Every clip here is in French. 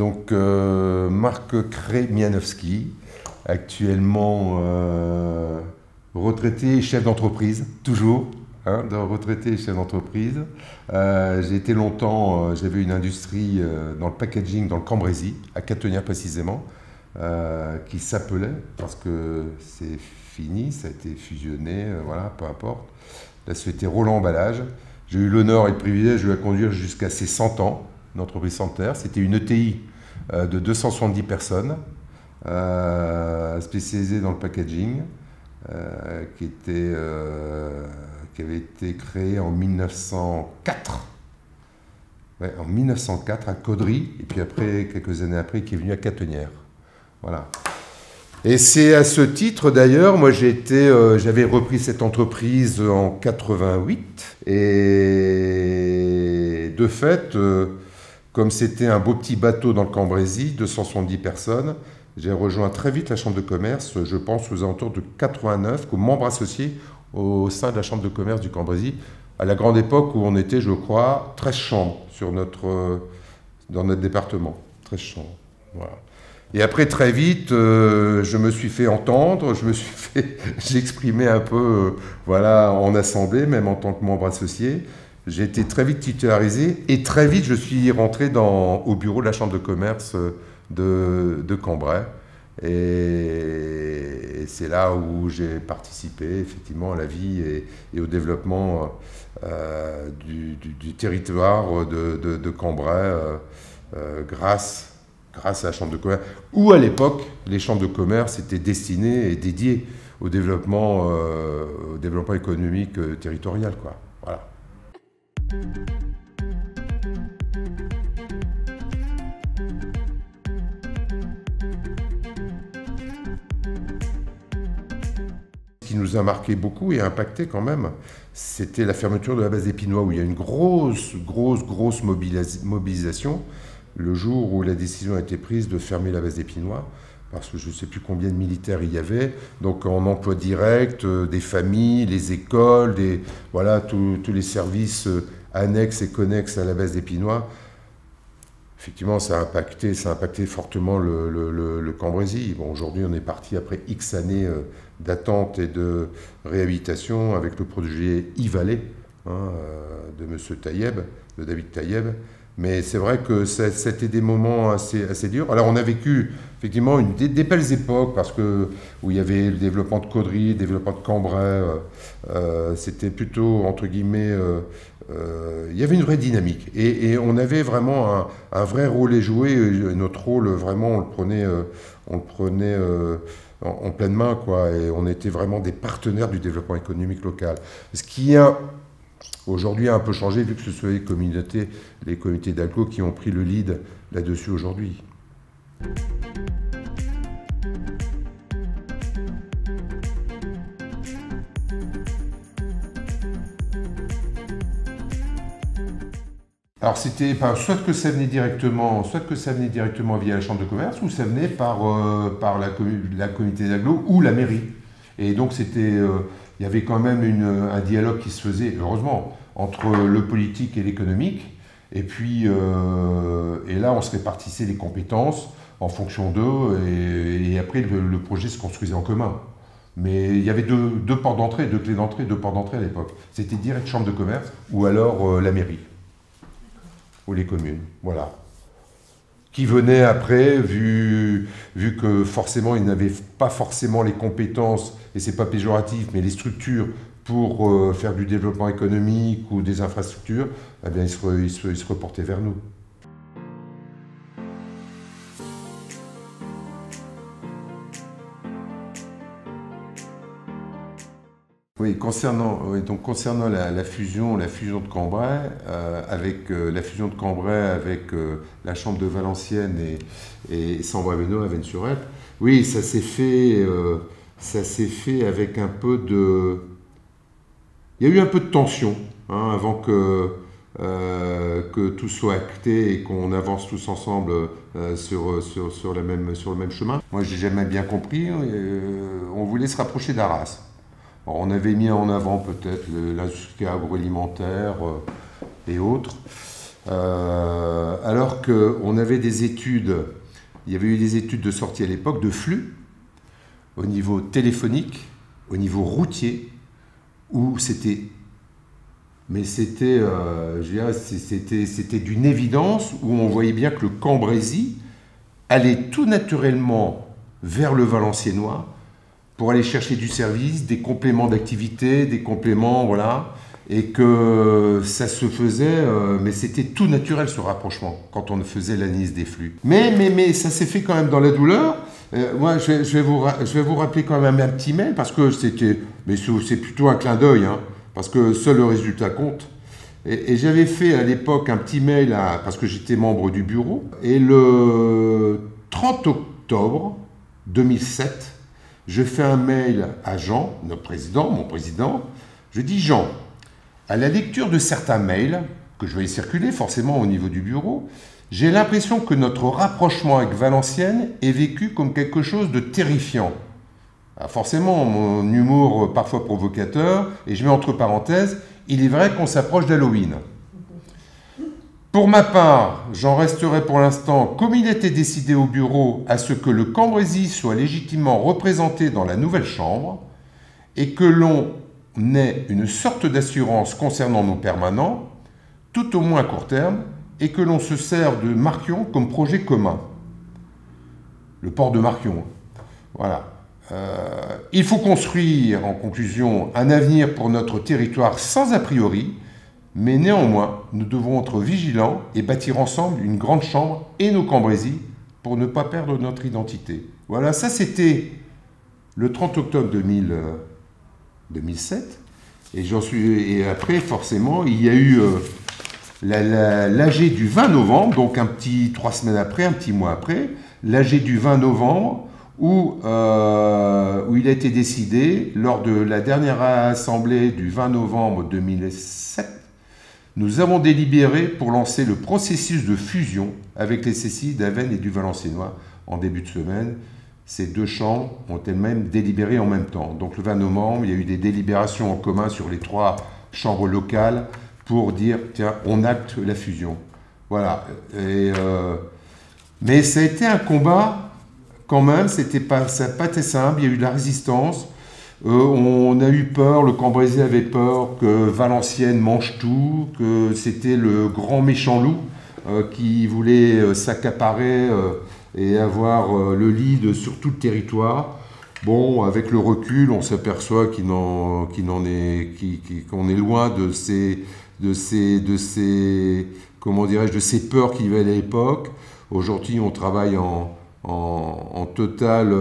Donc Marc Kremianowski, actuellement retraité et chef d'entreprise, toujours, hein, retraité et chef d'entreprise. J'ai été longtemps, j'avais une industrie dans le packaging, dans le Cambrésis, à Catenières précisément, qui s'appelait, parce que c'est fini, ça a été fusionné, voilà, peu importe. La société Roland Emballage. J'ai eu l'honneur et le privilège de la conduire jusqu'à ses 100 ans, une entreprise centenaire. C'était une ETI de 270 personnes, spécialisée dans le packaging, qui avait été créée en 1904. Ouais, en 1904 à Caudry, et puis après, quelques années après, qui est venu à Catenières. Voilà. Et c'est à ce titre d'ailleurs, moi j'avais repris cette entreprise en 88, et de fait, comme c'était un beau petit bateau dans le Cambrésis, 270 personnes, j'ai rejoint très vite la Chambre de commerce, je pense aux alentours de 89, comme membre associé au sein de la Chambre de commerce du Cambrésis, à la grande époque où on était, je crois, 13 chambres dans notre département. 13 chambres, voilà. Et après, très vite, je me suis fait entendre, j'ai exprimé un peu, voilà, en assemblée, même en tant que membre associé. J'ai été très vite titularisé et très vite, je suis rentré au bureau de la Chambre de commerce de Cambrai. Et c'est là où j'ai participé effectivement à la vie et au développement du territoire de Cambrai grâce à la Chambre de commerce, où à l'époque, les chambres de commerce étaient destinées et dédiées au développement économique territorial, quoi. Voilà. Ce qui nous a marqué beaucoup et impacté quand même, c'était la fermeture de la base d'Épinois, où il y a une grosse mobilisation le jour où la décision a été prise de fermer la base d'Épinois, parce que je ne sais plus combien de militaires il y avait, donc en emploi direct, des familles, les écoles, voilà, tous les services annexes et connexes à la base d'Épinois. Effectivement, ça a impacté fortement le Cambrésis. Bon, aujourd'hui, on est parti après X années d'attente et de réhabilitation avec le projet Yves-Allais, hein, de M. Taïeb, de David Taïeb. Mais c'est vrai que c'était des moments assez durs. Alors on a vécu effectivement des belles époques, parce que où il y avait le développement de Caudry, le développement de Cambrai, c'était plutôt, entre guillemets, il y avait une vraie dynamique. Et on avait vraiment un vrai rôle à jouer. Et notre rôle, vraiment, on le prenait en pleine main, quoi. Et on était vraiment des partenaires du développement économique local. Ce qui a aujourd'hui a un peu changé, vu que ce sont les comités d'aglo qui ont pris le lead là-dessus aujourd'hui. Alors c'était soit que ça venait directement via la Chambre de commerce, ou ça venait par la comité d'aglo ou la mairie. Et donc il y avait quand même un dialogue qui se faisait, heureusement, entre le politique et l'économique. Et puis, et là, on se répartissait les compétences en fonction d'eux, et après, le projet se construisait en commun. Mais il y avait deux portes d'entrée, deux portes d'entrée à l'époque. C'était direct Chambre de commerce, ou alors la mairie, ou les communes, voilà. Qui venait après, vu que forcément, ils n'avaient pas forcément les compétences, et c'est pas péjoratif, mais les structures pour faire du développement économique ou des infrastructures, eh bien, ils se reportaient vers nous. Oui, concernant la fusion de Cambrai, avec la fusion de Cambrai avec la Chambre de Valenciennes et Sambre-et-Venot à Vennes-sur-Helpe, oui, ça s'est fait avec un peu de... Il y a eu un peu de tension, hein, avant que tout soit acté et qu'on avance tous ensemble sur le même chemin. Moi, j'ai jamais bien compris, on voulait se rapprocher d'Arras. Alors, on avait mis en avant peut-être l'industrie agroalimentaire et autres. alors qu'on avait des études, il y avait eu des études de sortie à l'époque de flux, au niveau téléphonique, au niveau routier, où c'était... Mais c'était, je dirais, c'était d'une évidence, où on voyait bien que le Cambrésis allait tout naturellement vers le Valenciennois pour aller chercher du service, des compléments d'activité, des compléments, voilà, et que ça se faisait, mais c'était tout naturel ce rapprochement quand on faisait l'analyse des flux. Mais ça s'est fait quand même dans la douleur. Moi, je vais vous rappeler quand même un petit mail parce que c'était, mais c'est plutôt un clin d'œil, hein, parce que seul le résultat compte. Et j'avais fait à l'époque un petit mail parce que j'étais membre du bureau. Et le 30 octobre 2007, je fais un mail à Jean, notre président, mon président. Je dis Jean, à la lecture de certains mails que je voyais circuler forcément au niveau du bureau, j'ai l'impression que notre rapprochement avec Valenciennes est vécu comme quelque chose de terrifiant. Alors forcément, mon humour parfois provocateur, et je mets entre parenthèses, il est vrai qu'on s'approche d'Halloween. Pour ma part, j'en resterai pour l'instant, comme il était décidé au bureau, à ce que le Cambrésis soit légitimement représenté dans la nouvelle chambre et que l'on ait une sorte d'assurance concernant nos permanents, tout au moins à court terme, et que l'on se serve de Marquion comme projet commun. Le port de Marquion. Voilà. Il faut construire, en conclusion, un avenir pour notre territoire sans a priori, mais néanmoins, nous devons être vigilants et bâtir ensemble une grande chambre et nos Cambrésis pour ne pas perdre notre identité. Voilà, ça c'était le 30 octobre 2007. Et après, forcément, il y a eu l'AG du 20 novembre, donc 3 semaines après, un petit mois après, l'AG du 20 novembre, où il a été décidé, lors de la dernière assemblée du 20 novembre 2007, nous avons délibéré pour lancer le processus de fusion avec les CCI d'Avesnes et du Valenciennois en début de semaine. Ces deux chambres ont elles-mêmes délibéré en même temps. Donc le 20 novembre, il y a eu des délibérations en commun sur les 3 chambres locales pour dire, tiens, on acte la fusion. Voilà. Mais ça a été un combat, quand même, ça n'a pas été simple, il y a eu de la résistance. On a eu peur, le Cambrésis avait peur que Valenciennes mange tout, que c'était le grand méchant loup qui voulait s'accaparer et avoir le lead sur tout le territoire. Bon, avec le recul, on s'aperçoit qu'on est loin de ces comment dirais-je, de ces peurs qu'il y avait à l'époque. Aujourd'hui, on travaille en totale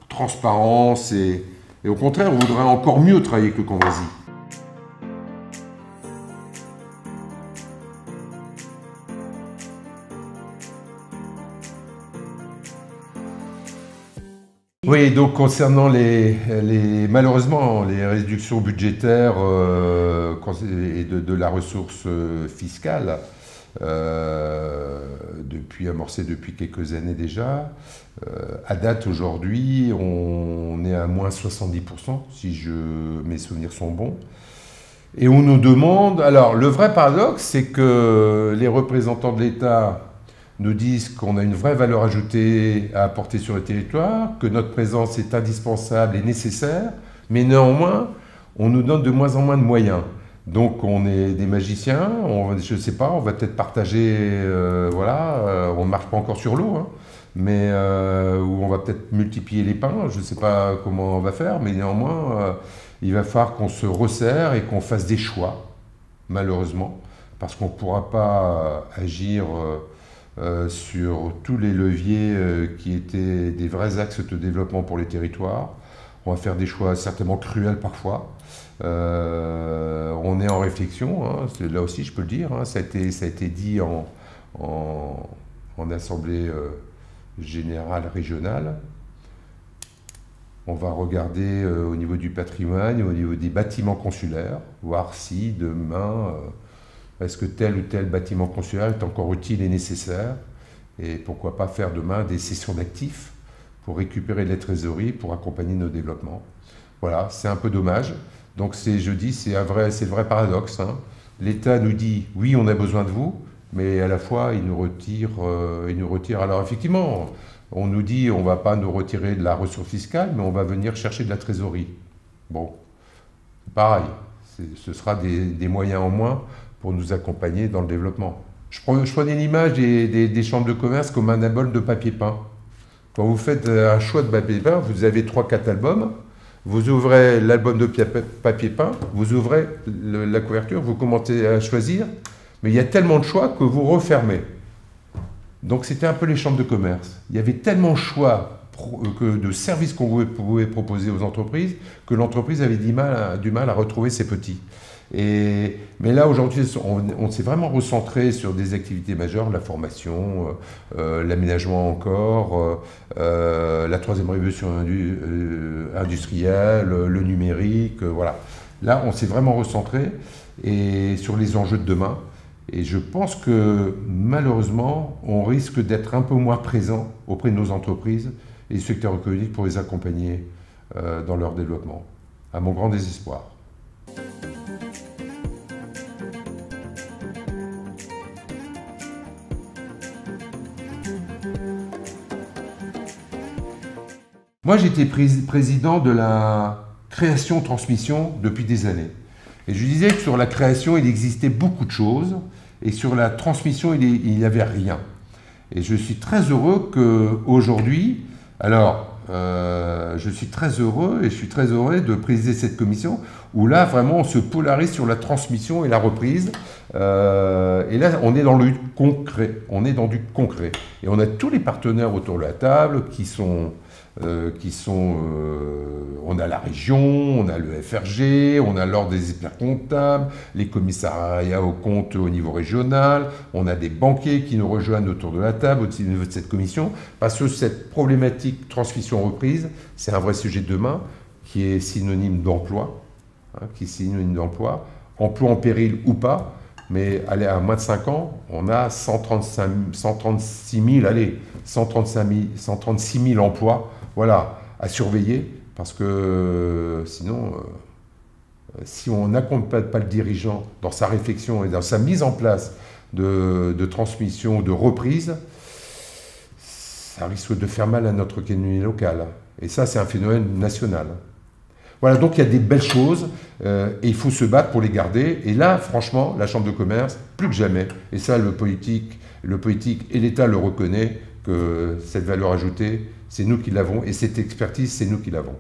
transparence et au contraire, on voudrait encore mieux travailler avec le Cambrésis. Oui, donc concernant malheureusement les réductions budgétaires et de la ressource fiscale, amorcées depuis quelques années déjà, à date aujourd'hui, on est à moins 70%, si mes souvenirs sont bons. Et on nous demande... Alors, le vrai paradoxe, c'est que les représentants de l'État nous disent qu'on a une vraie valeur ajoutée à apporter sur le territoire, que notre présence est indispensable et nécessaire, mais néanmoins, on nous donne de moins en moins de moyens. Donc on est des magiciens, je ne sais pas, on va peut-être partager, on ne marche pas encore sur l'eau, hein, mais où on va peut-être multiplier les pains, je ne sais pas comment on va faire, mais néanmoins, il va falloir qu'on se resserre et qu'on fasse des choix, malheureusement, parce qu'on ne pourra pas agir sur tous les leviers qui étaient des vrais axes de développement pour les territoires. On va faire des choix certainement cruels parfois. On est en réflexion, hein, là aussi je peux le dire, hein, ça a été dit en assemblée générale régionale. On va regarder au niveau du patrimoine, au niveau des bâtiments consulaires, voir si demain, est-ce que tel ou tel bâtiment consulaire est encore utile et nécessaire, et pourquoi pas faire demain des cessions d'actifs pour récupérer de la trésorerie, pour accompagner nos développements. Voilà, c'est un peu dommage. Donc je dis, c'est le vrai paradoxe. Hein. L'État nous dit, oui, on a besoin de vous, mais à la fois, ils nous retirent. Alors effectivement, on nous dit on ne va pas nous retirer de la ressource fiscale, mais on va venir chercher de la trésorerie. Bon, pareil, ce sera des moyens en moins pour nous accompagner dans le développement. Je prenais l'image des chambres de commerce comme un album de papier peint. Quand vous faites un choix de papier peint, vous avez 3-4 albums, vous ouvrez l'album de papier peint, vous ouvrez la couverture, vous commencez à choisir, mais il y a tellement de choix que vous refermez. Donc c'était un peu les chambres de commerce. Il y avait tellement de choix de services qu'on pouvait proposer aux entreprises que l'entreprise avait du mal à retrouver ses petits. Mais là, aujourd'hui, on s'est vraiment recentré sur des activités majeures, la formation, l'aménagement encore, la troisième révolution industrielle, le numérique, voilà. Là, on s'est vraiment recentré sur les enjeux de demain. Et je pense que, malheureusement, on risque d'être un peu moins présent auprès de nos entreprises et du secteur économique pour les accompagner dans leur développement, à mon grand désespoir. Moi, j'étais président de la création-transmission depuis des années. Et je disais que sur la création, il existait beaucoup de choses, et sur la transmission, il n'y avait rien. Et je suis très heureux qu'aujourd'hui, je suis très heureux et je suis très heureux de présider cette commission, où là, vraiment, on se polarise sur la transmission et la reprise. Et là, on est dans le concret, on est dans du concret. Et on a tous les partenaires autour de la table on a la région, on a le FRG, on a l'ordre des experts comptables, les commissariats aux comptes au niveau régional, on a des banquiers qui nous rejoignent autour de la table au niveau de cette commission, parce que cette problématique transmission-reprise, c'est un vrai sujet de demain qui est synonyme d'emploi, emploi en péril ou pas, mais allez, à moins de 5 ans, on a 136 000 emplois, voilà, à surveiller, parce que sinon, si on n'accompagne pas le dirigeant dans sa réflexion et dans sa mise en place de transmission, de reprise, ça risque de faire mal à notre économie locale. Et ça, c'est un phénomène national. Voilà, donc il y a des belles choses et il faut se battre pour les garder. Et là, franchement, la Chambre de commerce, plus que jamais, et ça, le politique et l'État le reconnaît, que cette valeur ajoutée, c'est nous qui l'avons, et cette expertise, c'est nous qui l'avons.